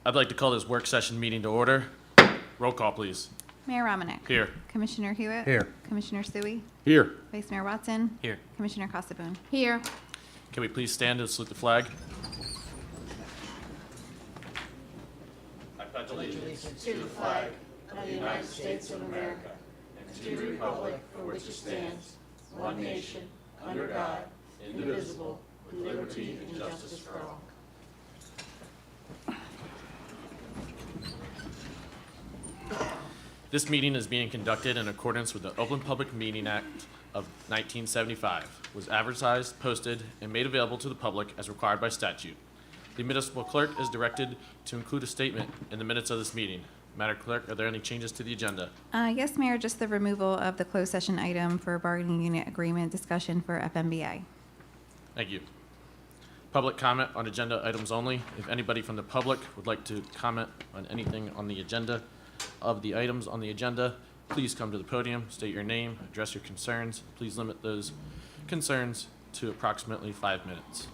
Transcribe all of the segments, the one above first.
I'd like to call this work session meeting to order. Roll call, please. Mayor Romanek. Here. Commissioner Hewitt. Here. Commissioner Sui. Here. Vice Mayor Watson. Here. Commissioner Casabun. Here. Can we please stand and salute the flag? I pledge allegiance To the flag of the United States of America and to the republic for which it stands, one nation, under God, indivisible, with liberty and justice for all. This meeting is being conducted in accordance with the Open Public Meeting Act of 1975, was advertised, posted, and made available to the public as required by statute. The municipal clerk is directed to include a statement in the minutes of this meeting. Madam Clerk, are there any changes to the agenda? Yes, Mayor, just the removal of the closed session item for bargaining unit agreement discussion for FMBA. Thank you. Public comment on agenda items only. If anybody from the public would like to comment on anything on the agenda of the items on the agenda, please come to the podium, state your name, address your concerns. Please limit those concerns to approximately 5 minutes.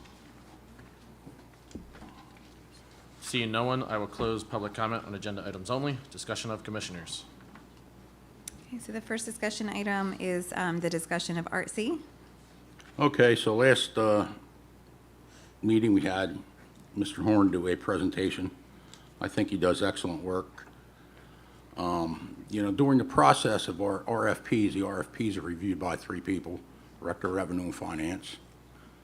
Seeing no one, I will close public comment on agenda items only. Discussion of commissioners. Okay, so the first discussion item is the discussion of ARTC. Okay, so last meeting we had Mr. Horn do a presentation. I think he does excellent work. You know, during the process of our RFPs, the RFPs are reviewed by 3 people: Director of Revenue and Finance,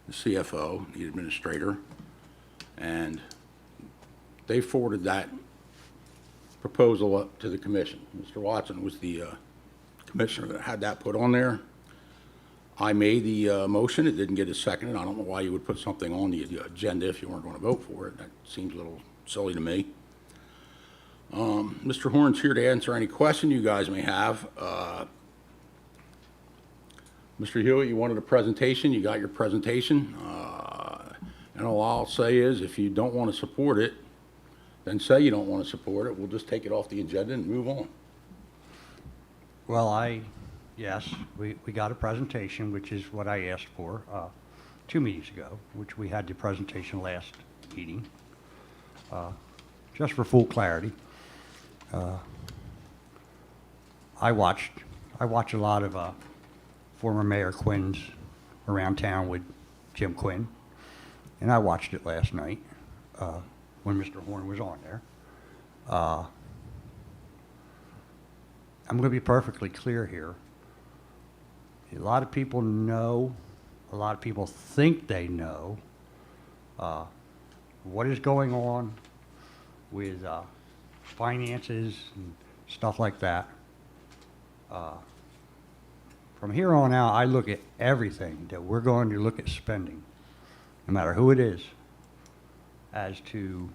the CFO, the administrator, and they forwarded that proposal up to the commission. Mr. Watson was the commissioner that had that put on there. I made the motion. It didn't get a second. I don't know why you would put something on the agenda if you weren't going to vote for it. That seems a little silly to me. Mr. Horn's here to answer any question you guys may have. Mr. Hewitt, you wanted a presentation. You got your presentation. And all I'll say is if you don't want to support it, then say you don't want to support it. We'll just take it off the agenda and move on. Well, yes, we got a presentation, which is what I asked for 2 meetings ago, which we had the presentation last meeting. Just for full clarity, I watch a lot of former Mayor Quinn's around town with Jim Quinn, and I watched it last night when Mr. Horn was on there. I'm going to be perfectly clear here. A lot of people know, a lot of people think they know what is going on with finances and stuff like that. From here on out, I look at everything that we're going to look at spending, no matter who it is, as to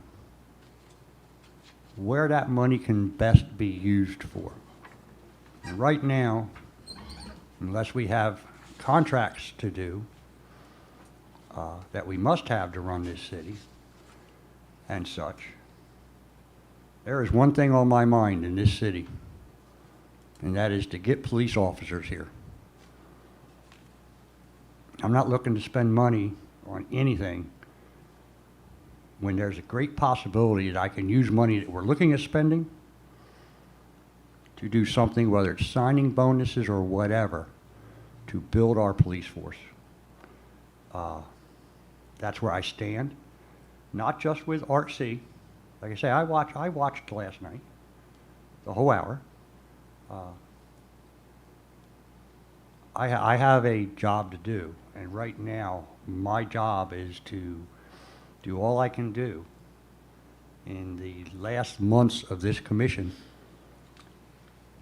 where that money can best be used for. And right now, unless we have contracts to do that we must have to run this city and such, there is one thing on my mind in this city, and that is to get police officers here. I'm not looking to spend money on anything when there's a great possibility that I can use money that we're looking at spending to do something, whether it's signing bonuses or whatever, to build our police force. That's where I stand, not just with ARTC. Like I say, I watched last night, the whole hour. I have a job to do, and right now, my job is to do all I can do in the last months of this commission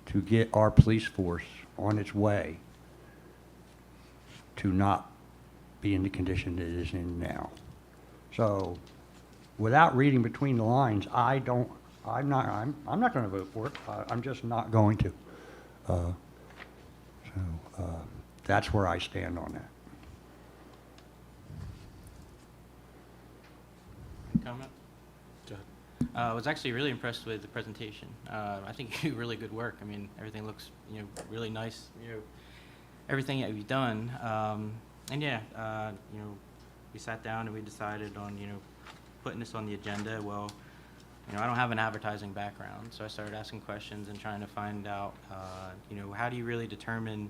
to get our police force on its way to not be in the condition it is in now. So, without reading between the lines, I'm not going to vote for it. I'm just not going to. That's where I stand on that. Comment? Go ahead. I was actually really impressed with the presentation. I think you do really good work. I mean, everything looks, really nice. Everything that you've done. And yeah, we sat down and we decided on, putting this on the agenda. Well, I don't have an advertising background, so I started asking questions and trying to find out, how do you really determine,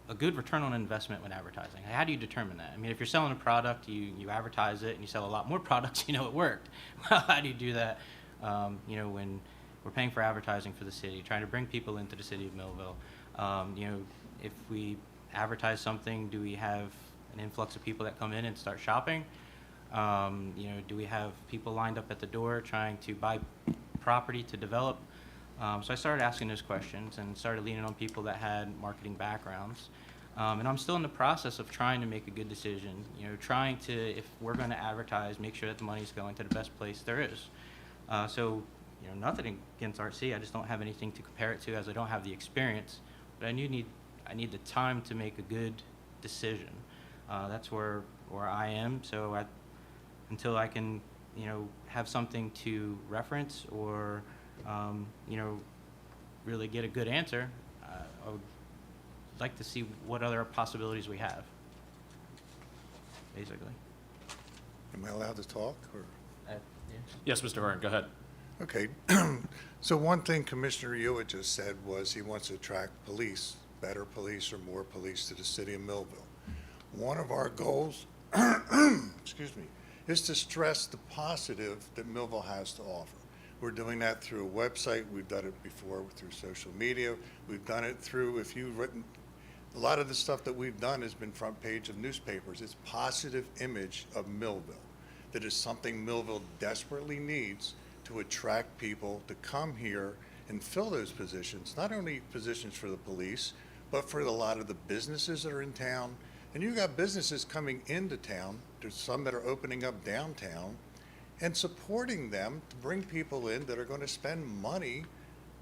a good return on investment when advertising? How do you determine that? I mean, if you're selling a product, you advertise it and you sell a lot more products, it worked. How do you do that, when we're paying for advertising for the city, trying to bring people into the city of Millville? If we advertise something, do we have an influx of people that come in and start shopping? Do we have people lined up at the door trying to buy property to develop? So I started asking those questions and started leaning on people that had marketing backgrounds. And I'm still in the process of trying to make a good decision, trying to, if we're going to advertise, make sure that the money's going to the best place there is. So, nothing against RC. I just don't have anything to compare it to, as I don't have the experience. But I need the time to make a good decision. That's where I am. So until I can, have something to reference or, really get a good answer, I would like to see what other possibilities we have, basically. Am I allowed to talk, or? Yes, Mr. Horn, go ahead. Okay. So one thing Commissioner Hewitt just said was he wants to attract police, better police or more police to the city of Millville. One of our goals, excuse me, is to stress the positive that Millville has to offer. We're doing that through a website. We've done it before through social media. We've done it through, if you've written, a lot of the stuff that we've done has been front page of newspapers. It's positive image of Millville. That is something Millville desperately needs to attract people to come here and fill those positions, not only positions for the police, but for a lot of the businesses that are in town. And you've got businesses coming into town. There's some that are opening up downtown, and supporting them to bring people in that are going to spend money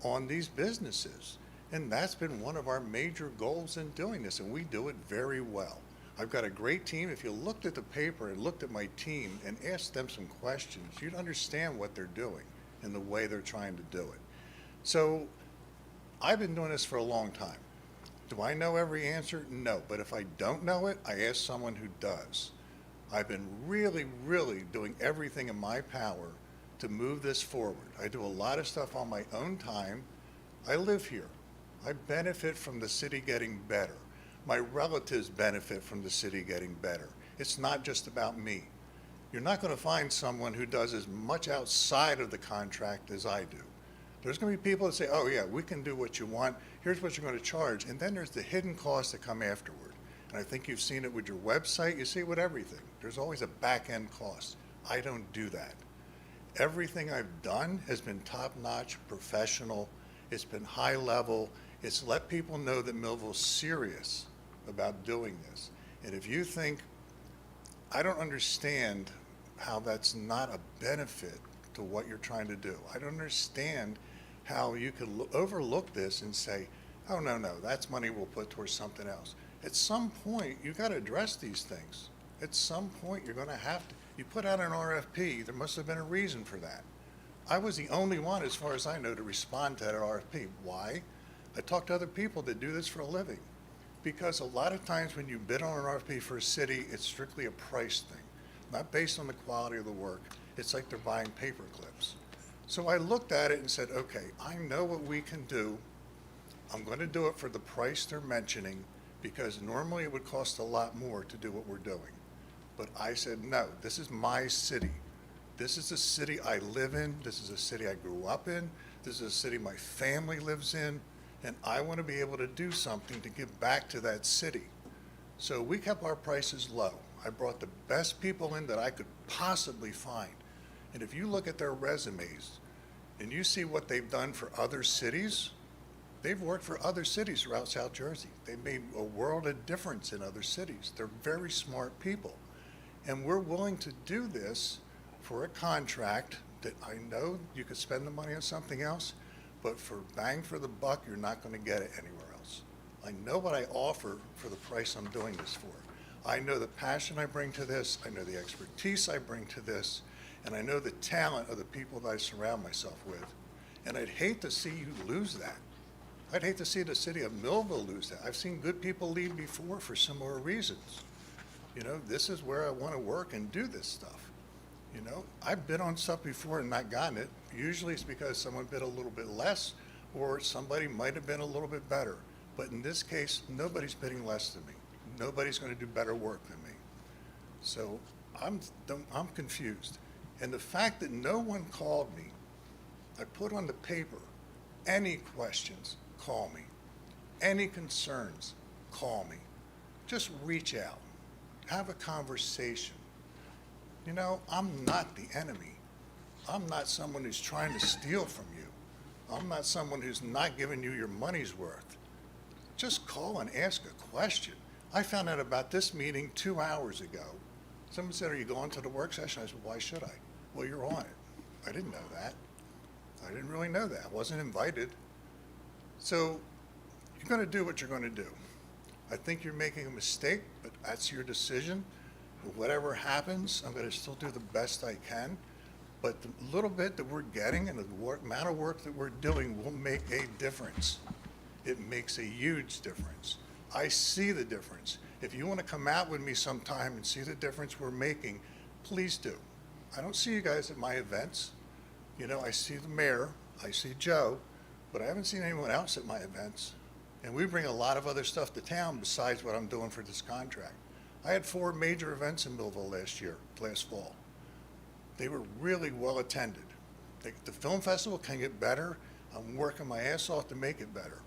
on these businesses. And that's been one of our major goals in doing this, and we do it very well. I've got a great team. If you looked at the paper and looked at my team and asked them some questions, you'd understand what they're doing and the way they're trying to do it. So I've been doing this for a long time. Do I know every answer? No, but if I don't know it, I ask someone who does. I've been really, really doing everything in my power to move this forward. I do a lot of stuff on my own time. I live here. I benefit from the city getting better. My relatives benefit from the city getting better. It's not just about me. You're not going to find someone who does as much outside of the contract as I do. There's going to be people that say, oh yeah, we can do what you want. Here's what you're going to charge. And then there's the hidden costs that come afterward. And I think you've seen it with your website. You see it with everything. There's always a back-end cost. I don't do that. Everything I've done has been top-notch, professional. It's been high level. It's let people know that Millville's serious about doing this. And if you think, I don't understand how that's not a benefit to what you're trying to do. I don't understand how you could overlook this and say, oh, no, that's money we'll put towards something else. At some point, you got to address these things. At some point, you're going to have to. You put out an RFP, there must have been a reason for that. I was the only one, as far as I know, to respond to that RFP. Why? I talked to other people that do this for a living. Because a lot of times when you bid on an RFP for a city, it's strictly a price thing, not based on the quality of the work. It's like they're buying paper clips. So I looked at it and said, okay, I know what we can do. I'm going to do it for the price they're mentioning, because normally it would cost a lot more to do what we're doing. But I said, no, this is my city. This is a city I live in. This is a city I grew up in. This is a city my family lives in. And I want to be able to do something to give back to that city. So we kept our prices low. I brought the best people in that I could possibly find. And if you look at their resumes and you see what they've done for other cities, they've worked for other cities throughout South Jersey. They've made a world of difference in other cities. They're very smart people. And we're willing to do this for a contract that I know you could spend the money on something else, but for bang for the buck, you're not going to get it anywhere else. I know what I offer for the price I'm doing this for. I know the passion I bring to this. I know the expertise I bring to this. And I know the talent of the people that I surround myself with. And I'd hate to see you lose that. I'd hate to see the city of Millville lose that. I've seen good people leave before for similar reasons. You know, this is where I want to work and do this stuff. You know, I've bid on stuff before and not gotten it. Usually it's because someone bid a little bit less or somebody might have been a little bit better. But in this case, nobody's bidding less than me. Nobody's going to do better work than me. So I'm confused. And the fact that no one called me, I put on the paper, any questions, call me. Any concerns, call me. Just reach out. Have a conversation. You know, I'm not the enemy. I'm not someone who's trying to steal from you. I'm not someone who's not giving you your money's worth. Just call and ask a question. I found out about this meeting 2 hours ago. Someone said, are you going to the work session? I said, why should I? Well, you're on it. I didn't know that. I didn't really know that. I wasn't invited. So you're going to do what you're going to do. I think you're making a mistake, but that's your decision. Whatever happens, I'm going to still do the best I can. But the little bit that we're getting and the amount of work that we're doing will make a difference. It makes a huge difference. I see the difference. If you want to come out with me sometime and see the difference we're making, please do. I don't see you guys at my events. You know, I see the mayor, I see Joe, but I haven't seen anyone else at my events. And we bring a lot of other stuff to town besides what I'm doing for this contract. I had 4 major events in Millville last fall. They were really well attended. The film festival can get better. I'm working my ass off to make it better.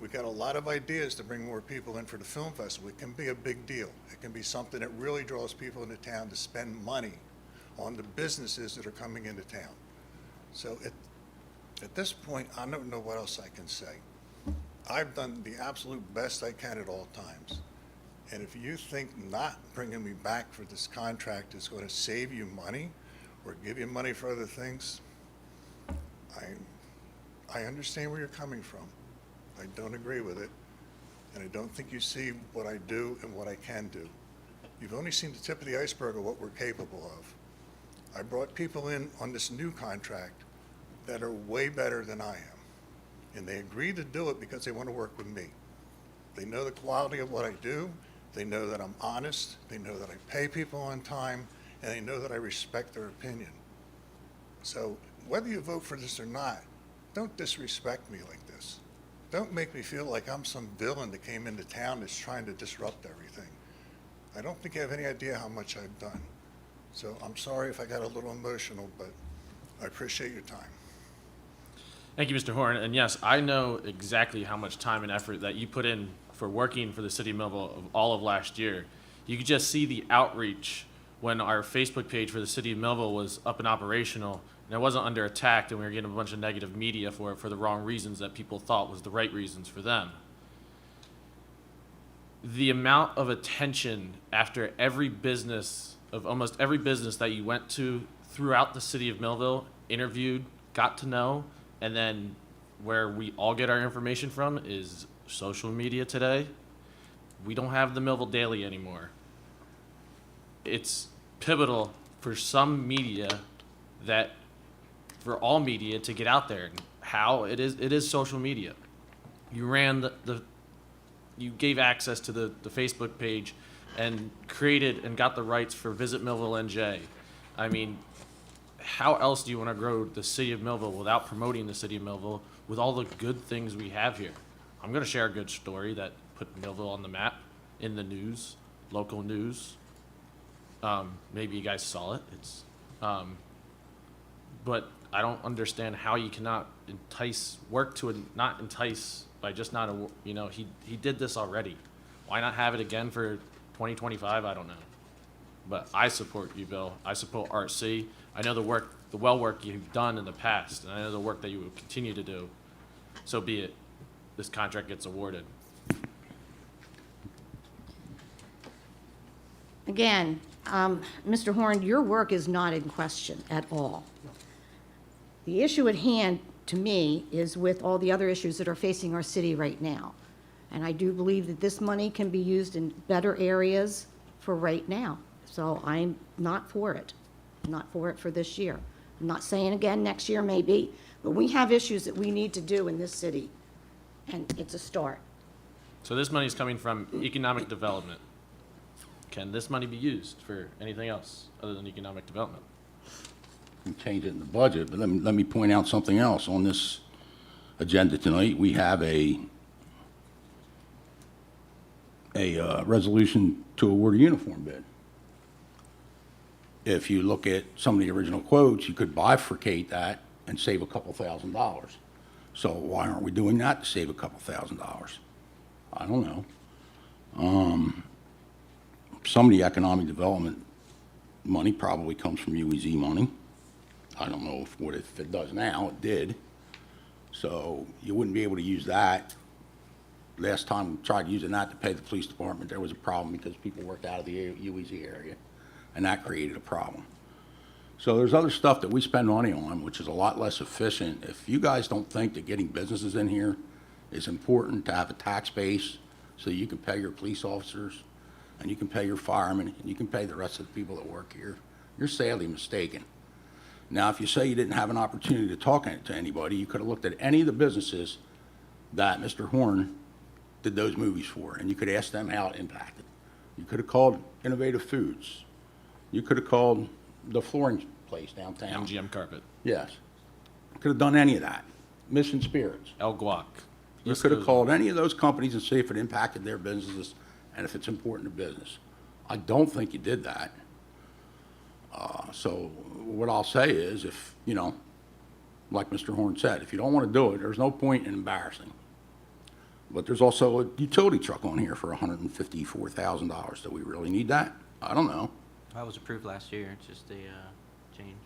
We got a lot of ideas to bring more people in for the film festival. It can be a big deal. It can be something that really draws people into town to spend money on the businesses that are coming into town. So at this point, I don't know what else I can say. I've done the absolute best I can at all times. And if you think not bringing me back for this contract is going to save you money or give you money for other things, I understand where you're coming from. I don't agree with it, and I don't think you see what I do and what I can do. You've only seen the tip of the iceberg of what we're capable of. I brought people in on this new contract that are way better than I am, and they agreed to do it because they want to work with me. They know the quality of what I do. They know that I'm honest. They know that I pay people on time, and they know that I respect their opinion. So whether you vote for this or not, don't disrespect me like this. Don't make me feel like I'm some villain that came into town that's trying to disrupt everything. I don't think you have any idea how much I've done. So I'm sorry if I got a little emotional, but I appreciate your time. Thank you, Mr. Horn. And yes, I know exactly how much time and effort that you put in for working for the city of Millville of all of last year. You could just see the outreach when our Facebook page for the city of Millville was up and operational, and it wasn't under attack, and we were getting a bunch of negative media for it for the wrong reasons that people thought was the right reasons for them. The amount of attention after every business, of almost every business that you went to throughout the city of Millville, interviewed, got to know, and then where we all get our information from is social media today. We don't have the Millville Daily anymore. It's pivotal for some media that for all media to get out there. And how it is social media. You ran you gave access to the Facebook page and created and got the rights for Visit Millville NJ. I mean, how else do you want to grow the city of Millville without promoting the city of Millville with all the good things we have here? I'm going to share a good story that put Millville on the map in the news, local news. Maybe you guys saw it. But I don't understand how you cannot not entice by just not, he did this already. Why not have it again for 2025? I don't know. But I support you, Bill. I support RC. I know the well work you've done in the past, and I know the work that you will continue to do. So be it. This contract gets awarded. Again, Mr. Horn, your work is not in question at all. The issue at hand, to me, is with all the other issues that are facing our city right now. And I do believe that this money can be used in better areas for right now. So I'm not for it. I'm not for it for this year. I'm not saying again next year maybe, but we have issues that we need to do in this city, and it's a start. So this money is coming from economic development. Can this money be used for anything else other than economic development? We change it in the budget, but let me point out something else. On this agenda tonight, we have a resolution to award a uniform bid. If you look at some of the original quotes, you could bifurcate that and save a couple $1,000s. So why aren't we doing that to save a couple $1,000s? I don't know. Some of the economic development money probably comes from UEZ money. I don't know if it does now, it did. So you wouldn't be able to use that. Last time we tried using that to pay the police department, there was a problem because people worked out of the UEZ area, and that created a problem. So there's other stuff that we spend money on, which is a lot less efficient. If you guys don't think that getting businesses in here is important to have a tax base so you can pay your police officers, and you can pay your firemen, and you can pay the rest of the people that work here, you're sadly mistaken. Now, if you say you didn't have an opportunity to talk to anybody, you could have looked at any of the businesses that Mr. Horn did those movies for, and you could ask them how it impacted. You could have called Innovative Foods. You could have called the flooring place downtown. MGM Carpet, Yes. Could have done any of that. Mission Spirits. El Guac. You List could have goes called any of those companies and see if it impacted their businesses and if it's important to business. I don't think you did that. So what I'll say is if, like Mr. Horn said, if you don't want to do it, there's no point in embarrassing. But there's also a utility truck on here for $154,000. Do we really need that? I don't know. That was approved last year. It's just a change.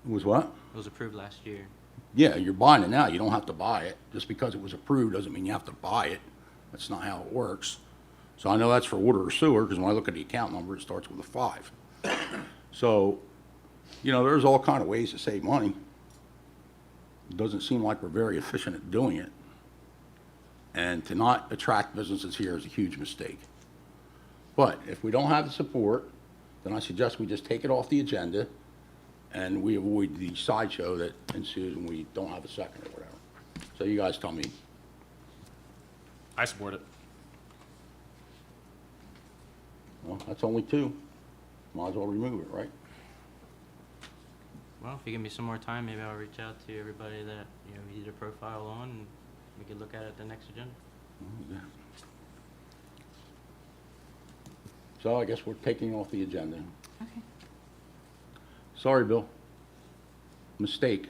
It was what? It was approved last year. Yeah, you're buying it now. You don't have to buy it. Just because it was approved doesn't mean you have to buy it. That's not how it works. So I know that's for water or sewer, because when I look at the account number, it starts with a 5. So, there's all kind of ways to save money. It doesn't seem like we're very efficient at doing it. And to not attract businesses here is a huge mistake. But if we don't have the support, then I suggest we just take it off the agenda and we avoid the sideshow that ensues when we don't have a second or whatever. So you guys tell me. I support it. Well, that's only 2. Might as well remove it, right? Well, if you give me some more time, maybe I'll reach out to everybody that we did a profile on, and we could look at it at the next agenda. Yeah. So I guess we're taking off the agenda. Okay. Sorry, Bill. Mistake.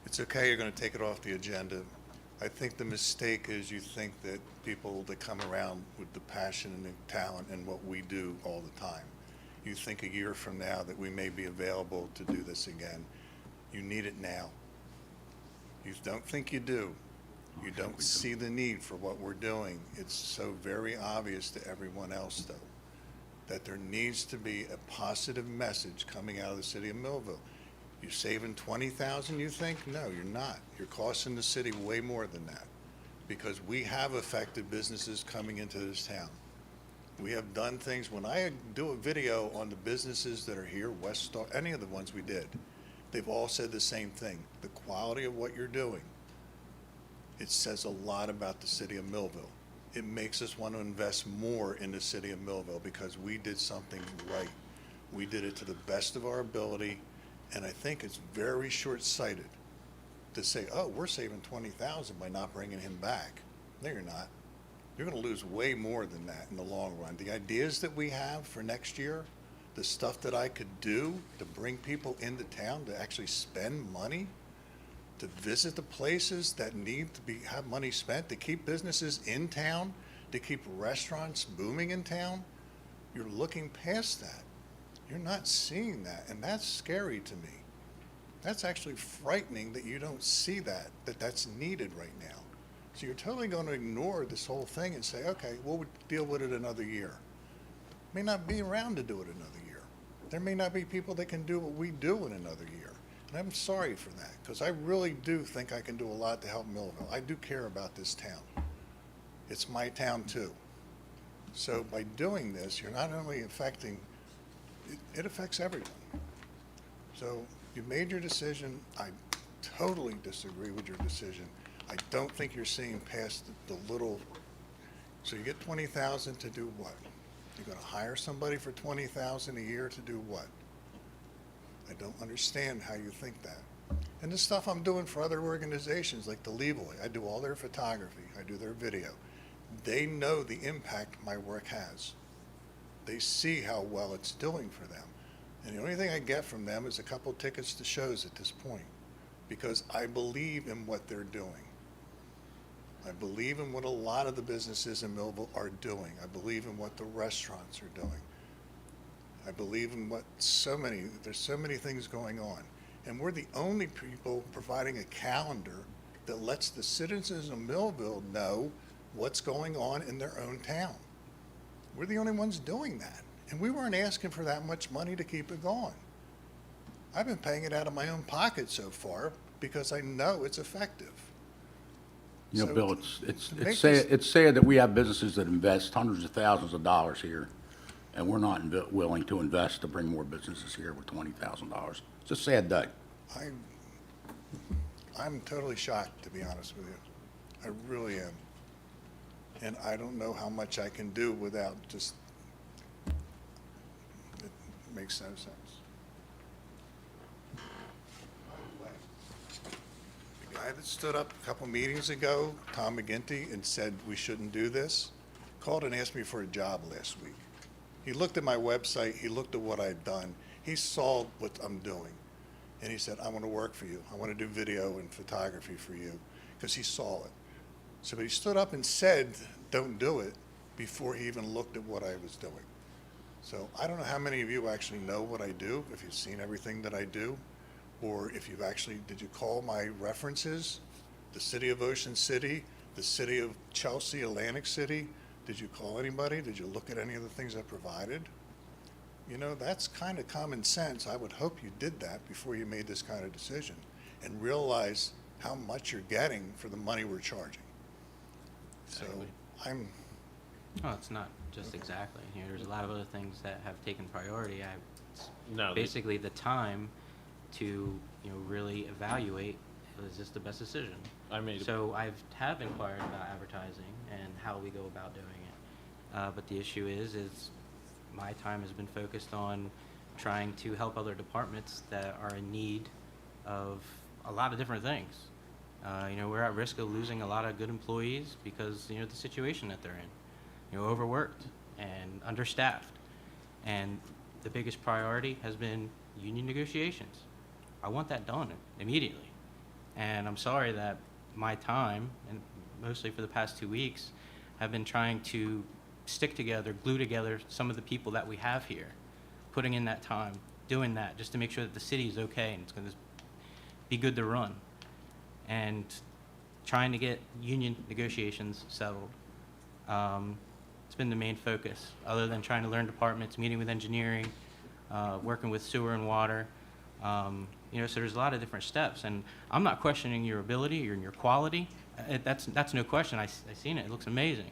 It's okay, you're going to take it off the agenda. I think the mistake is you think that people that come around with the passion and the talent and what we do all the time, you think a year from now that we may be available to do this again. You need it now. You don't think you do. You don't see the need for what we're doing. It's so very obvious to everyone else, though, that there needs to be a positive message coming out of the city of Millville. You're saving $20,000, you think? No, you're not. You're costing the city way more than that, because we have affected businesses coming into this town. We have done things. When I do a video on the businesses that are here, West Star, any of the ones we did, they've all said the same thing. The quality of what you're doing, it says a lot about the city of Millville. It makes us want to invest more in the city of Millville because we did something right. We did it to the best of our ability. And I think it's very short-sighted to say, oh, we're saving $20,000 by not bringing him back. No, you're not. You're going to lose way more than that in the long run. The ideas that we have for next year, the stuff that I could do to bring people into town to actually spend money, to visit the places that need to have money spent, to keep businesses in town, to keep restaurants booming in town, you're looking past that. You're not seeing that, and that's scary to me. That's actually frightening that you don't see that's needed right now. So you're totally going to ignore this whole thing and say, okay, we'll deal with it another year. May not be around to do it another year. There may not be people that can do what we do in another year. And I'm sorry for that, because I really do think I can do a lot to help Millville. I do care about this town. It's my town too. So by doing this, you're not only affecting it affects everyone. So you made your decision. I totally disagree with your decision. I don't think you're seeing past the little, so you get 20,000 to do what? You're gonna hire somebody for 20,000 a year to do what? I don't understand how you think that. And the stuff I'm doing for other organizations like the Levoy, I do all their photography, I do their video. They know the impact my work has. They see how well it's doing for them. And the only thing I get from them is a couple tickets to shows at this point, because I believe in what they're doing. I believe in what a lot of the businesses in Millville are doing. I believe in what the restaurants are doing. I believe in what there's so many things going on. And we're the only people providing a calendar that lets the citizens of Millville know what's going on in their own town. We're the only ones doing that. And we weren't asking for that much money to keep it going. I've been paying it out of my own pocket so far because I know it's effective. You know, So, Bill, to it's make sad, this- it's sad that we have businesses that invest hundreds of thousands of dollars here, and we're not willing to invest to bring more businesses here with $20,000. It's a sad day. I'm totally shocked, to be honest with you. I really am. And I don't know how much I can do without just, it makes no sense. The guy that stood up a couple meetings ago, Tom McGinty, and said we shouldn't do this, called and asked me for a job last week. He looked at my website, he looked at what I'd done, he saw what I'm doing. And he said, I want to work for you. I want to do video and photography for you, because he saw it. So but he stood up and said, don't do it, before he even looked at what I was doing. So I don't know how many of you actually know what I do, if you've seen everything that I do, or if you've actually, did you call my references? The city of Ocean City, the city of Chelsea, Atlantic City? Did you call anybody? Did you look at any of the things I provided? You know, that's kind of common sense. I would hope you did that before you made this kind of decision and realize how much you're getting for the money we're charging. Exactly. So No, it's not just exactly. You know, there's a lot of other things that have taken priority. It's No, basically the time to, you know, really evaluate, is this the best decision? I made, So have inquired about advertising and how we go about doing it. But the issue is my time has been focused on trying to help other departments that are in need of a lot of different things. You know, we're at risk of losing a lot of good employees because, you know, the situation that they're in. You know, overworked and understaffed. And the biggest priority has been union negotiations. I want that done immediately. And I'm sorry that my time, and mostly for the past 2 weeks, have been trying to stick together, glue together some of the people that we have here, putting in that time, doing that, just to make sure that the city is okay and it's going to be good to run, and trying to get union negotiations settled. It's been the main focus, other than trying to learn departments, meeting with engineering, working with sewer and water. You know, so there's a lot of different steps, and I'm not questioning your ability or your quality. That's no question. I seen it. It looks amazing.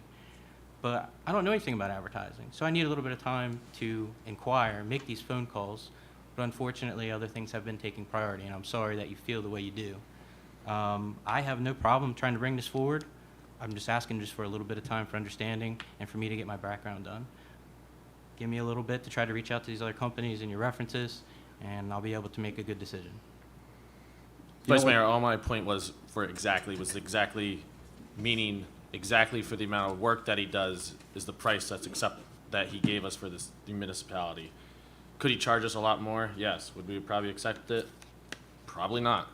But I don't know anything about advertising, so I need a little bit of time to inquire, make these phone calls. But unfortunately, other things have been taking priority, and I'm sorry that you feel the way you do. I have no problem trying to bring this forward. I'm just asking just for a little bit of time for understanding and for me to get my background done. Give me a little bit to try to reach out to these other companies and your references, and I'll be able to make a good decision. Vice Mayor, all my point was meaning exactly for the amount of work that he does is the price that he gave us for the municipality. Could he charge us a lot more? Yes. Would we probably accept it? Probably not.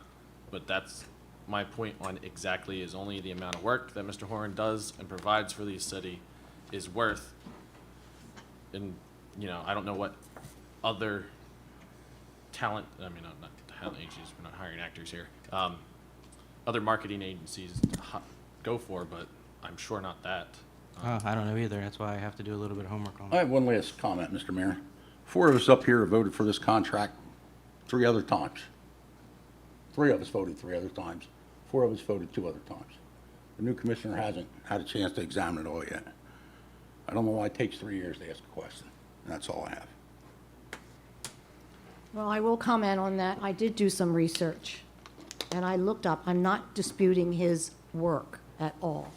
But that's my point on exactly is only the amount of work that Mr. Horn does and provides for the city is worth. And, you know, I don't know what other talent, I mean, not talent agencies, we're not hiring actors here, other marketing agencies go for, but I'm sure not that. I don't know either. That's why I have to do a little bit of homework on I it. have one last comment, Mr. Mayor. 4 of us up here have voted for this contract 3 other times. 3 of us voted 3 other times. 4 of us voted 2 other times. The new commissioner hasn't had a chance to examine it all yet. I don't know why it takes 3 years to ask a question, and that's all I have. Well, I will comment on that. I did do some research. and I looked up, I'm not disputing his work at all.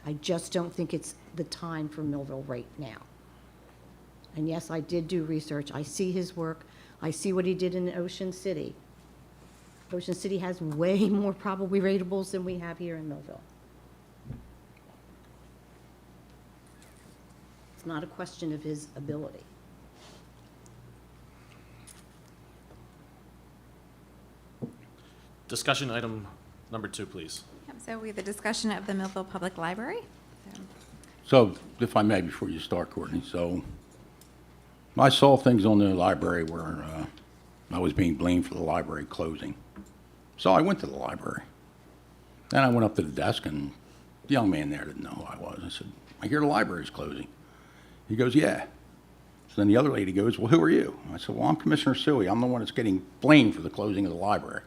I just don't think it's the time for Millville right now. And yes, I did do research. I see his work. I see what he did in Ocean City. Ocean City has way more probably ratables than we have here in Millville. It's not a question of his ability. Discussion item number 2, please. Yep, so we have the discussion of the Millville Public Library. So, if I may, before you start, Courtney, so I saw things on the library where I was being blamed for the library closing. So I went to the library. Then I went up to the desk, and the young man there didn't know who I was. I said, I hear the library's closing. He goes, yeah. So then the other lady goes, well, who are you? I said, well, I'm Commissioner Suey. I'm the one that's getting blamed for the closing of the library.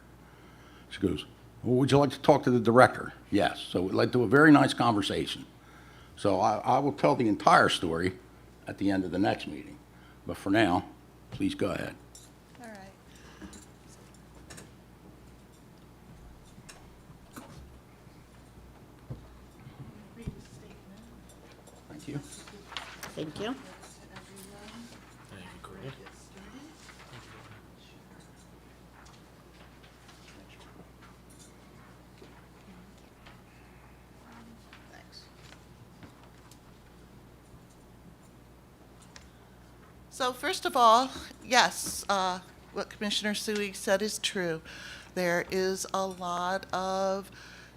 She goes, well, would you like to talk to the director? Yes. So it led to a very nice conversation. So I will tell the entire story at the end of the next meeting. But for now, please go ahead. All right. Read the statement. Thank you. Thank you. Thank you, Courtney. Thanks. So first of all, yes, what Commissioner Sui said is true. There is a lot of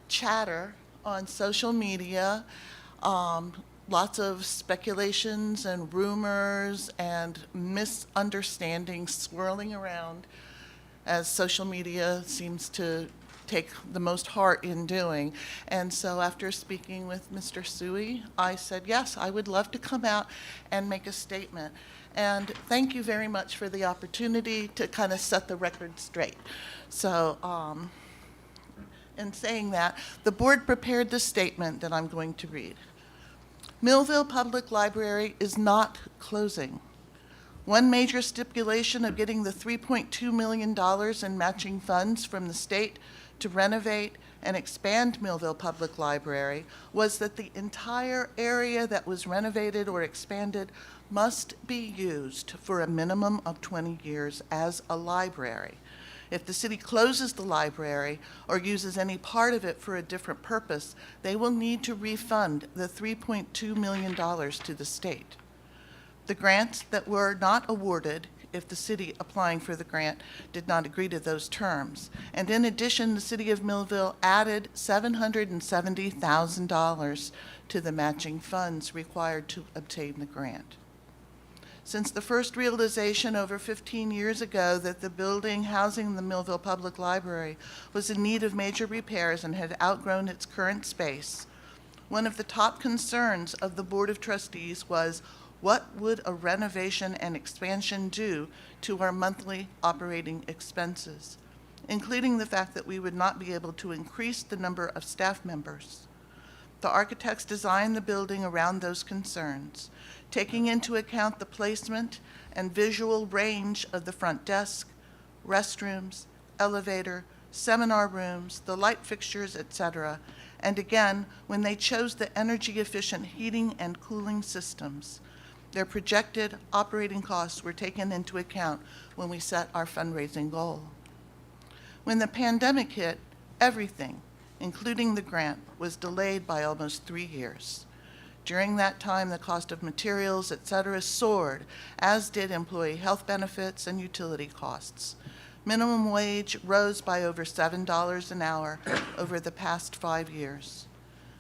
chatter on social media, lots of speculations and rumors and misunderstandings swirling around, as social media seems to take the most heart in doing. And so after speaking with Mr. Sui, I said, yes, I would love to come out and make a statement. And thank you very much for the opportunity to kind of set the record straight. So in saying that, the board prepared the statement that I'm going to read. Millville Public Library is not closing. One major stipulation of getting the $3.2 million in matching funds from the state to renovate and expand Millville Public Library was that the entire area that was renovated or expanded must be used for a minimum of 20 years as a library. If the city closes the library or uses any part of it for a different purpose, they will need to refund the $3.2 million to the state. The grants that were not awarded, if the city applying for the grant did not agree to those terms. And in addition, the city of Millville added $770,000 to the matching funds required to obtain the grant. Since the first realization over 15 years ago that the building housing the Millville Public Library was in need of major repairs and had outgrown its current space, one of the top concerns of the Board of Trustees was, what would a renovation and expansion do to our monthly operating expenses, including the fact that we would not be able to increase the number of staff members? The architects designed the building around those concerns, taking into account the placement and visual range of the front desk, restrooms, elevator, seminar rooms, the light fixtures, etc. And again, when they chose the energy-efficient heating and cooling systems, their projected operating costs were taken into account when we set our fundraising goal. When the pandemic hit, everything, including the grant, was delayed by almost 3 years. During that time, the cost of materials, etc., soared, as did employee health benefits and utility costs. Minimum wage rose by over $7 an hour over the past 5 years.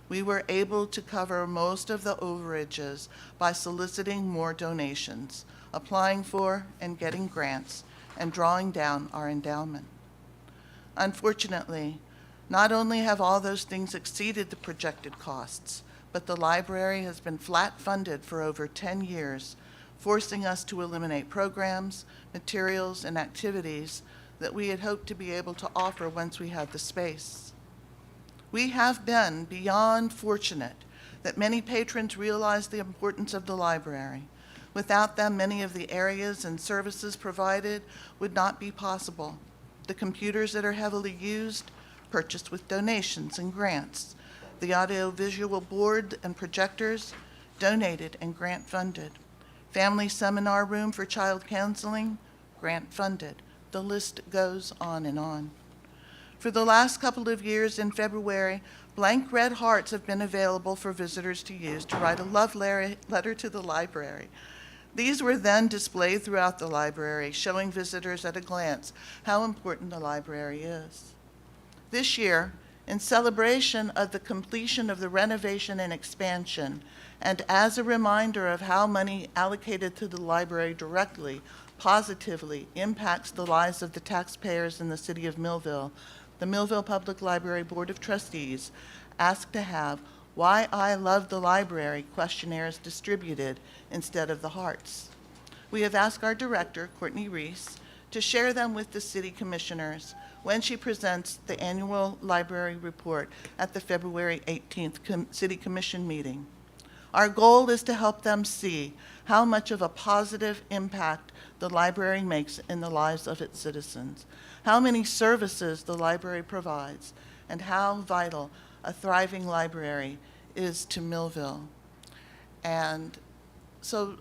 We were able to cover most of the overages by soliciting more donations, applying for and getting grants, and drawing down our endowment. Unfortunately, not only have all those things exceeded the projected costs, but the library has been flat funded for over 10 years, forcing us to eliminate programs, materials, and activities that we had hoped to be able to offer once we had the space. We have been beyond fortunate that many patrons realize the importance of the library. Without them, many of the areas and services provided would not be possible. The computers that are heavily used, purchased with donations and grants. The audiovisual board and projectors, donated and grant-funded. Family seminar room for child counseling, grant-funded. The list goes on and on. For the last couple of years in February, blank red hearts have been available for visitors to use to write a love letter to the library. These were then displayed throughout the library, showing visitors at a glance how important the library is. This year, in celebration of the completion of the renovation and expansion, and as a reminder of how money allocated to the library directly, positively impacts the lives of the taxpayers in the city of Millville, the Millville Public Library Board of Trustees asked to have Why I Love the Library questionnaires distributed instead of the hearts. We have asked our director, Courtney Reese, to share them with the city commissioners when she presents the annual library report at the February 18th City Commission meeting. Our goal is to help them see how much of a positive impact the library makes in the lives of its citizens, how many services the library provides, and how vital a thriving library is to Millville. And so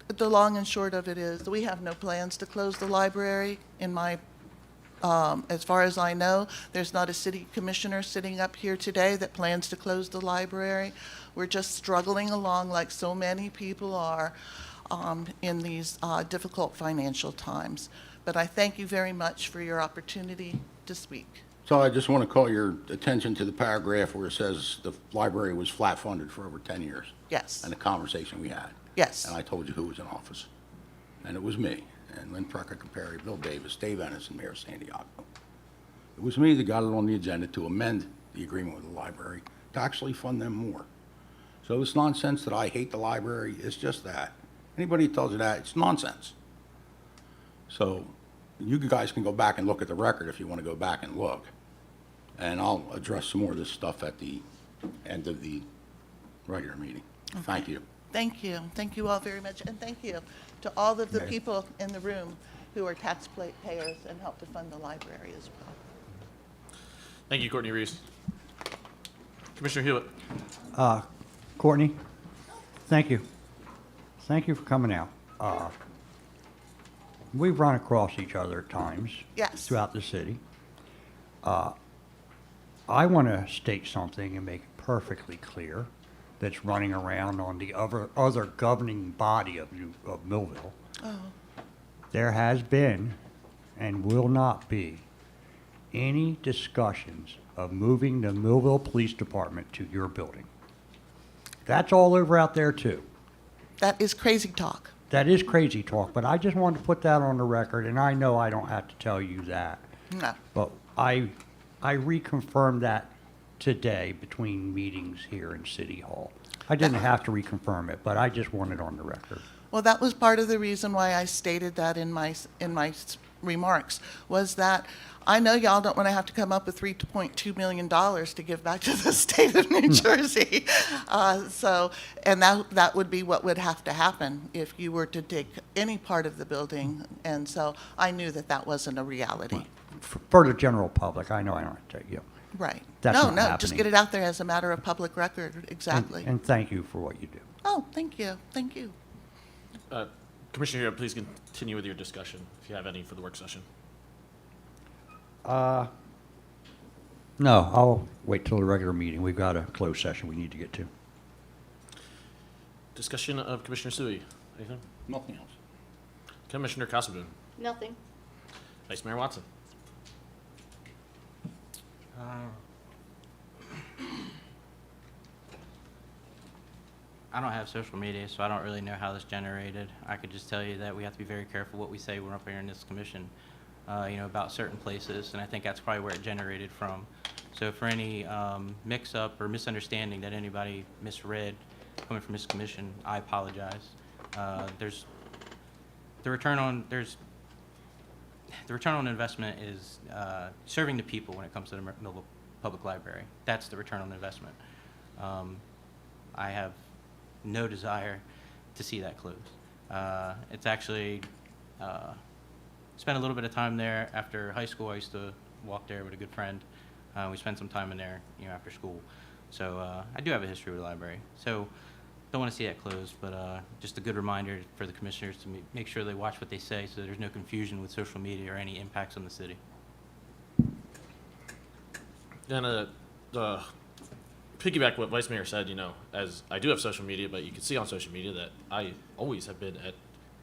the long and short of it is we have no plans to close the library. As far as I know, there's not a city commissioner sitting up here today that plans to close the library. We're just struggling along like so many people are in these difficult financial times. But I thank you very much for your opportunity to speak. So I just want to call your attention to the paragraph where it says the library was flat funded for over 10 years. Yes. And the conversation we had. Yes. And I told you who was in office. And it was me, and Lynn Perry, Bill Davis, Dave Ennis, and Mayor Santiago. It was me that got it on the agenda to amend the agreement with the library to actually fund them more. So this nonsense that I hate the library is just that. Anybody who tells you that, it's nonsense. So you guys can go back and look at the record if you want to go back and look. And I'll address some more of this stuff at the end of the regular meeting. Okay. Thank you. Thank you. Thank you all very much. And thank you to all of the Mayor. people in the room who are taxpayers and help to fund the library as well. Thank you, Courtney Reese. Commissioner Hewitt. Courtney, thank you. Thank you for coming out. We've run across each other at times. Yes. Throughout the city. I want to state something and make it perfectly clear that's running around on the other governing body of Millville. Oh, There has been and will not be any discussions of moving the Millville Police Department to your building. That's all over out there too. that is crazy talk. That is crazy talk, but I just wanted to put that on the record, and I know I don't have to tell you that. No. But I reconfirmed that today between meetings here in City Hall. I didn't have to reconfirm it, but I just want it on the record. Well, that was part of the reason why I stated that in my remarks, was that I know y'all don't want to have to come up with $3.2 million to give back to the state of New Jersey. And that would be what would have to happen if you were to take any part of the building. And so I knew that that wasn't a reality. For the general public, I know I don't have to tell you. Right. That's No, not no, happening. just get it out there as a matter of public record, exactly. And thank you for what you do. Oh, thank you, thank you. Commissioner Hewitt, please continue with your discussion if you have any for the work session. No, I'll wait till the regular meeting. We've got a closed session we need to get to. Discussion of Commissioner Sui. Anything? Nothing else. Commissioner Casabun. Nothing. Vice Mayor Watson. I don't have social media, so I don't really know how this generated. I could just tell you that we have to be very careful what we say when we're up here in this commission, about certain places, and I think that's probably where it generated from. So for any mix-up or misunderstanding that anybody misread coming from this commission, I apologize. The return on investment is serving the people when it comes to the Millville Public Library. That's the return on investment. I have no desire to see that close. It's actually spent a little bit of time there after high school. I used to walk there with a good friend. We spend some time in there, after school. So I do have a history with the library. So don't want to see that closed, but just a good reminder for the commissioners to make sure they watch what they say so there's no confusion with social media or any impacts on the city. And piggyback what Vice Mayor said, as I do have social media, but you can see on social media that I always have been at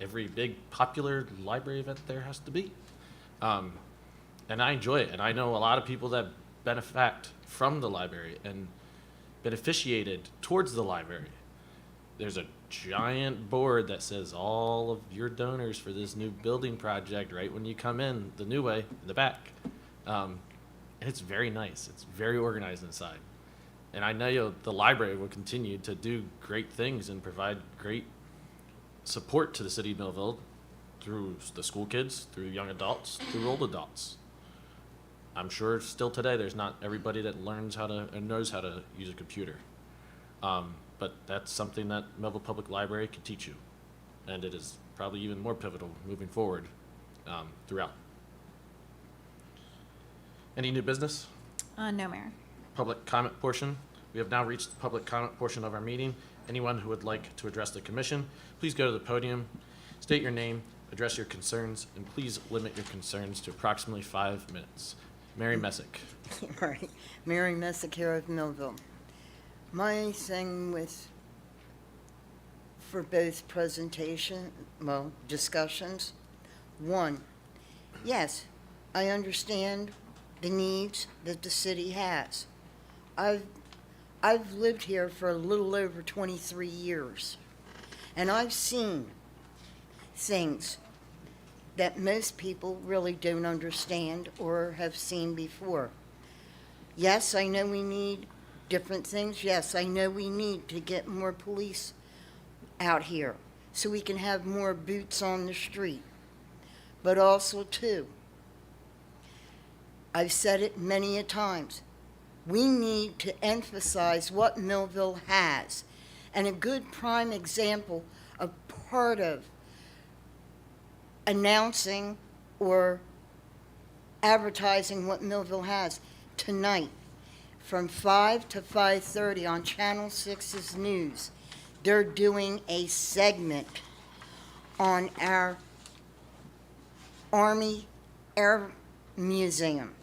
every big popular library event there has to be. And I enjoy it. And I know a lot of people that benefit from the library and beneficiated towards the library. There's a giant board that says all of your donors for this new building project right when you come in the new way in the back. And it's very nice. It's very organized inside. And I know the library will continue to do great things and provide great support to the city of Millville through the school kids, through young adults, through old adults. I'm sure still today there's not everybody that learns how to and knows how to use a computer. But that's something that Millville Public Library can teach you. And it is probably even more pivotal moving forward throughout. Any new business? No, Mayor. Public comment portion. We have now reached the public comment portion of our meeting. Anyone who would like to address the commission, please go to the podium, state your name, address your concerns, and please limit your concerns to approximately 5 minutes. Mary Messick. Right. Mary Messick here of Millville. My thing for both discussions, one, yes, I understand the needs that the city has. I've lived here for a little over 23 years, and I've seen things that most people really don't understand or have seen before. Yes, I know we need different things. Yes, I know we need to get more police out here so we can have more boots on the street. But also, too, I've said it many a times, we need to emphasize what Millville has. And a good prime example of part of announcing or advertising what Millville has tonight from 5 to 5:30 on Channel 6's news. They're doing a segment on our Army Air Museum.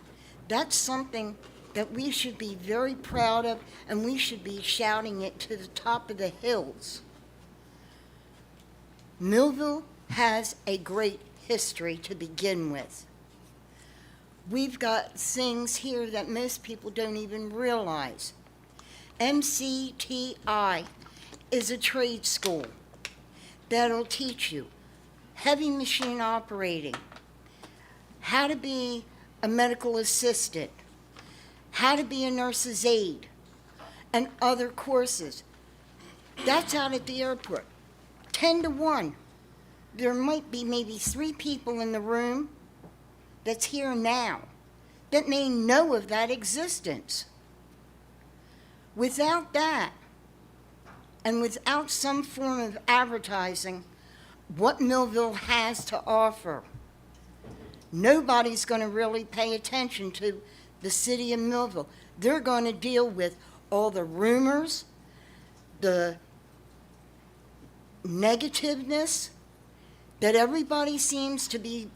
That's something that we should be very proud of, and we should be shouting it to the top of the hills. Millville has a great history to begin with. We've got things here that most people don't even realize. MCTI is a trade school that'll teach you heavy machine operating, how to be a medical assistant, how to be a nurse's aide, and other courses. That's out at the airport. 10 to 1. There might be maybe 3 people in the room that's here now that may know of that existence. Without that, and without some form of advertising what Millville has to offer, nobody's going to really pay attention to the city of Millville. They're going to deal with all the rumors, the negativeness that everybody seems to be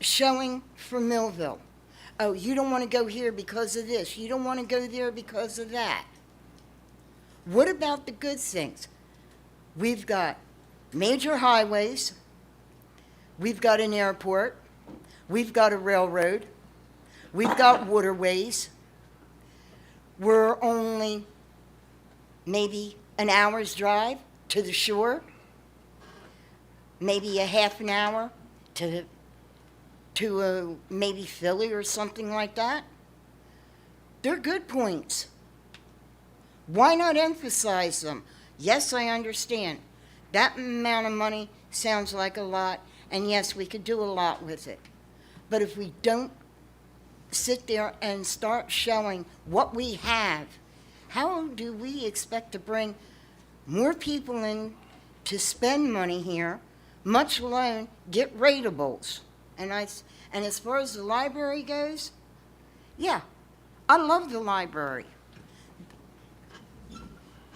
showing for Millville. Oh, you don't want to go here because of this. You don't want to go there because of that. What about the good things? We've got major highways. We've got an airport. We've got a railroad. We've got waterways. We're only maybe an hour's drive to the shore, maybe a half an hour to maybe Philly or something like that. They're good points. Why not emphasize them? Yes, I understand. That amount of money sounds like a lot, and yes, we could do a lot with it. But if we don't sit there and start showing what we have, how do we expect to bring more people in to spend money here, much alone get ratables? And as far as the library goes, yeah, I love the library.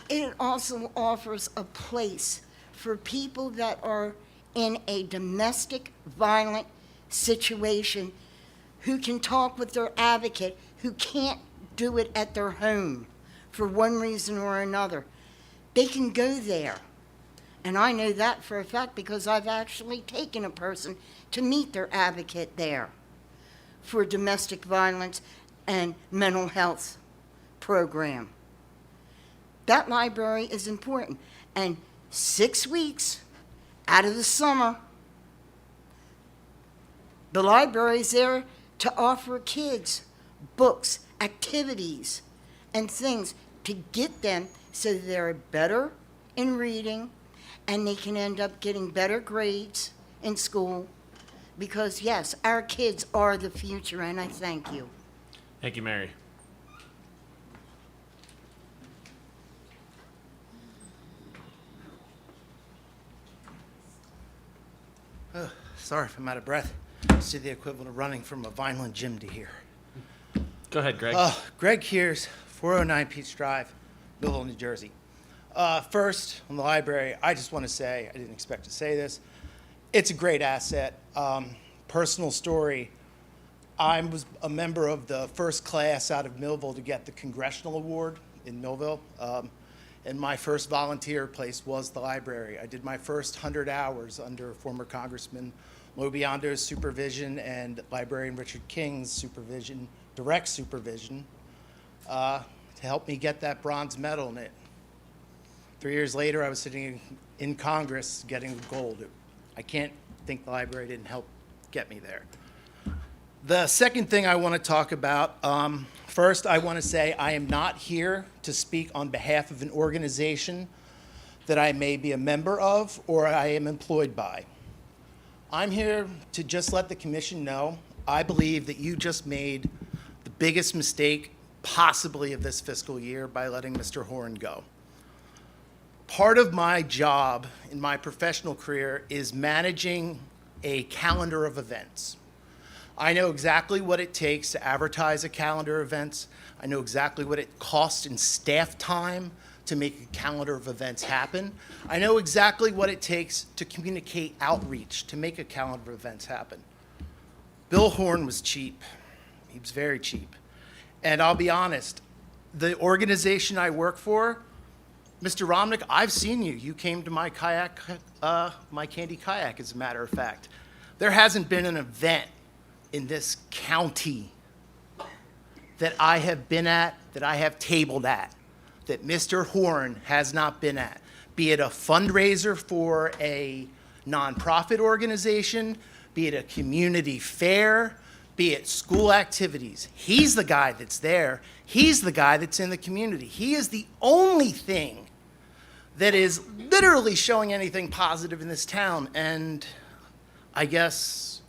It also offers a place for people that are in a domestic violent situation who can talk with their advocate, who can't do it at their home for one reason or another. They can go there. And I know that for a fact because I've actually taken a person to meet their advocate there for domestic violence and mental health program. That library is important. And 6 weeks out of the summer, the library is there to offer kids books, activities, and things to get them so they're better in reading and they can end up getting better grades in school. Because yes, our kids are the future, and I thank you. Thank you, Mary. Sorry if I'm out of breath. See the equivalent of running from a Vineland gym to here. Go ahead, Greg. Greg Hears, 409 Peach Drive, Millville, New Jersey. First, on the library, I just want to say, I didn't expect to say this, it's a great asset. Personal story, I was a member of the first class out of Millville to get the Congressional Award in Millville. And my first volunteer place was the library. I did my first 100 hours under former Congressman Lobiondo's supervision and librarian Richard King's supervision, direct supervision, to help me get that bronze medal in it. 3 years later, I was sitting in Congress getting the gold. I can't think the library didn't help get me there. The second thing I want to talk about, first I want to say I am not here to speak on behalf of an organization that I may be a member of or I am employed by. I'm here to just let the commission know I believe that you just made the biggest mistake possibly of this fiscal year by letting Mr. Horn go. Part of my job in my professional career is managing a calendar of events. I know exactly what it takes to advertise a calendar of events. I know exactly what it costs in staff time to make a calendar of events happen. I know exactly what it takes to communicate outreach to make a calendar of events happen. Bill Horn was cheap. He was very cheap. And I'll be honest, the organization I work for, Mr. Romnick, I've seen you. You came to my kayak, my Candy Kayak, as a matter of fact. There hasn't been an event in this county that I have been at, that I have tabled at, that Mr. Horn has not been at, be it a fundraiser for a nonprofit organization, be it a community fair, be it school activities. He's the guy that's there. He's the guy that's in the community. He is the only thing that is literally showing anything positive in this town. And I guess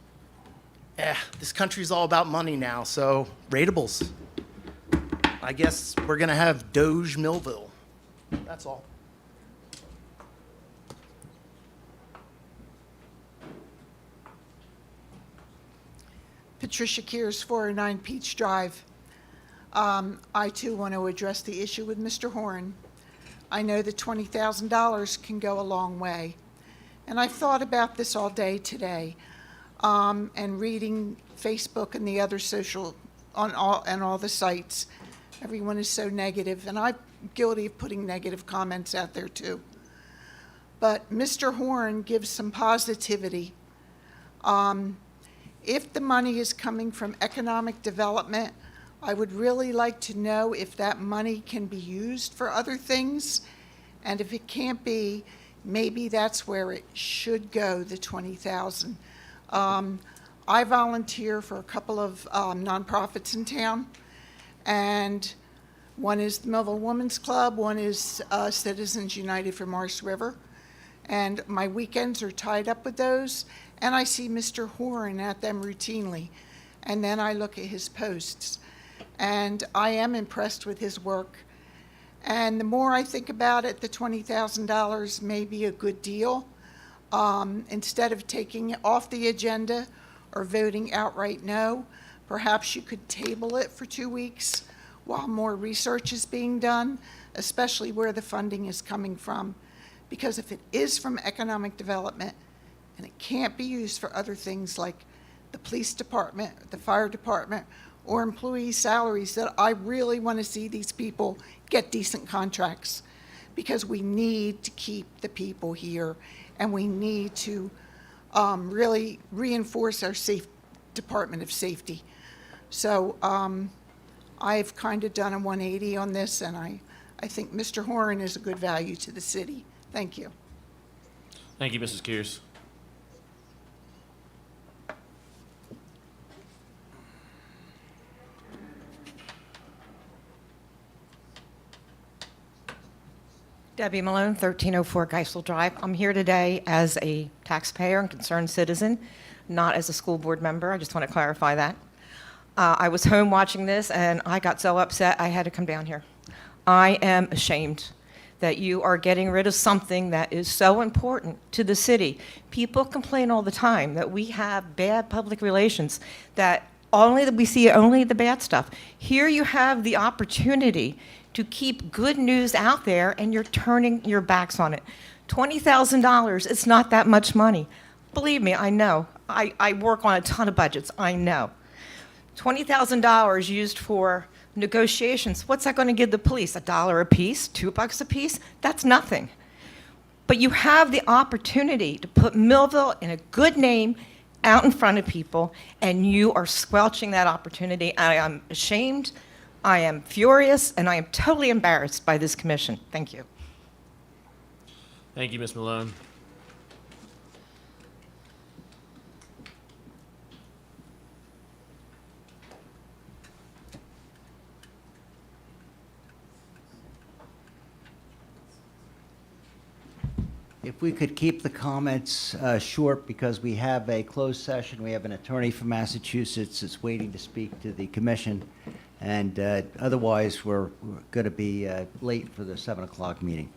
this country's all about money now, so ratables. I guess we're gonna have Doge Millville. That's all. Patricia Kears, 409 Peach Drive. I too want to address the issue with Mr. Horn. I know that $20,000 can go a long way. And I've thought about this all day today, and reading Facebook and the other social, on all the sites. Everyone is so negative, and I'm guilty of putting negative comments out there too. But Mr. Horn gives some positivity. If the money is coming from economic development, I would really like to know if that money can be used for other things. And if it can't be, maybe that's where it should go, the $20,000. I volunteer for a couple of nonprofits in town, and one is the Millville Women's Club, one is Citizens United for Marsh River, and my weekends are tied up with those, and I see Mr. Horn at them routinely, and then I look at his posts, and I am impressed with his work. And the more I think about it, the $20,000 may be a good deal. Instead of taking it off the agenda or voting outright no, perhaps you could table it for 2 weeks while more research is being done, especially where the funding is coming from. Because if it is from economic development and it can't be used for other things like the police department, the fire department, or employee salaries, that I really want to see these people get decent contracts, because we need to keep the people here, and we need to really reinforce our Department of Safety. So I've kind of done a 180 on this, and I think Mr. Horan is a good value to the city. Thank you. Thank you, Mrs. Kears. Debbie Malone, 1304 Geisel Drive. I'm here today as a taxpayer and concerned citizen, not as a school board member. I just want to clarify that. I was home watching this, and I got so upset I had to come down here. I am ashamed that you are getting rid of something that is so important to the city. People complain all the time that we have bad public relations, that we see only the bad stuff. Here you have the opportunity to keep good news out there, and you're turning your backs on it. $20,000, it's not that much money. Believe me, I know. I work on a ton of budgets, I know. $20,000 used for negotiations, what's that going to give the police? $1 a piece? $2 a piece? That's nothing. But you have the opportunity to put Millville in a good name out in front of people, and you are squelching that opportunity. I am ashamed, I am furious, and I am totally embarrassed by this commission. Thank you. Thank you, Ms. Malone. If we could keep the comments short, because we have a closed session. We have an attorney from Massachusetts that's waiting to speak to the commission, and otherwise we're going to be late for the 7 o'clock meeting.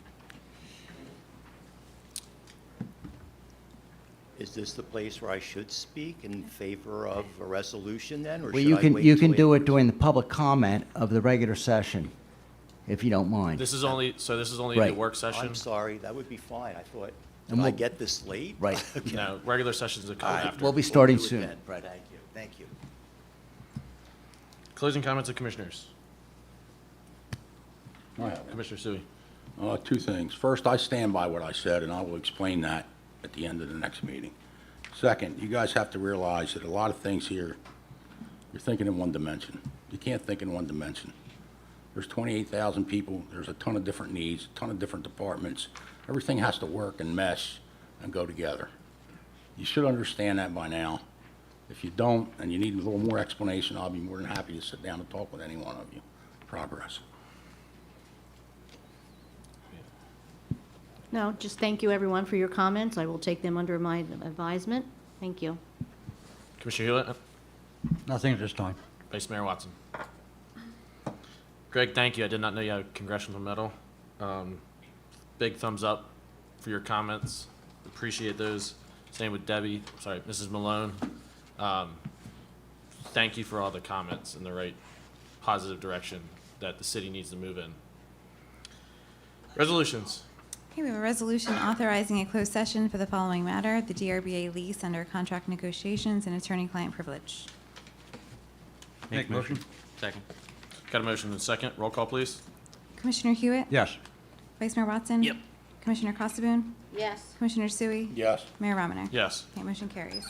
Is this the place where I should speak in favor of a resolution then, or Well, should you I can wait you till can do it during the public comment of the regular session, if you don't mind. This is only the Right. work session. I'm sorry, that would be fine. I thought, And did I we'll- get this late? Right. Okay. No, regular sessions that come All right. after. We'll be starting do it soon. then. Right. Thank you, thank you. Closing comments of commissioners. I have one. Commissioner Sui. Two things. First, I stand by what I said, and I will explain that at the end of the next meeting. Second, you guys have to realize that a lot of things here, you're thinking in one dimension. You can't think in one dimension. There's 28,000 people, there's a ton of different needs, a ton of different departments. Everything has to work and mesh and go together. You should understand that by now. If you don't, and you need a little more explanation, I'll be more than happy to sit down and talk with any one of you. Progress. No, just thank you, everyone, for your comments. I will take them under my advisement. Thank you. Commissioner Hewlett. Nothing at this time. Vice Mayor Watson. Greg, thank you. I did not know you had a congressional medal. Big thumbs up for your comments. Appreciate those. Same with Debbie, sorry, Mrs. Malone. Thank you for all the comments in the right positive direction that the city needs to move in. Resolutions. Okay, we have a resolution authorizing a closed session for the following matter: the DRBA lease under contract negotiations and attorney-client privilege. Make motion. Second. Got a motion and a second. Roll call, please. Commissioner Hewitt? Yes. Vice Mayor Watson? Yep. Commissioner Costaboon? Yes. Commissioner Sui? Yes. Mayor Romanek? Yes. Okay, motion carries.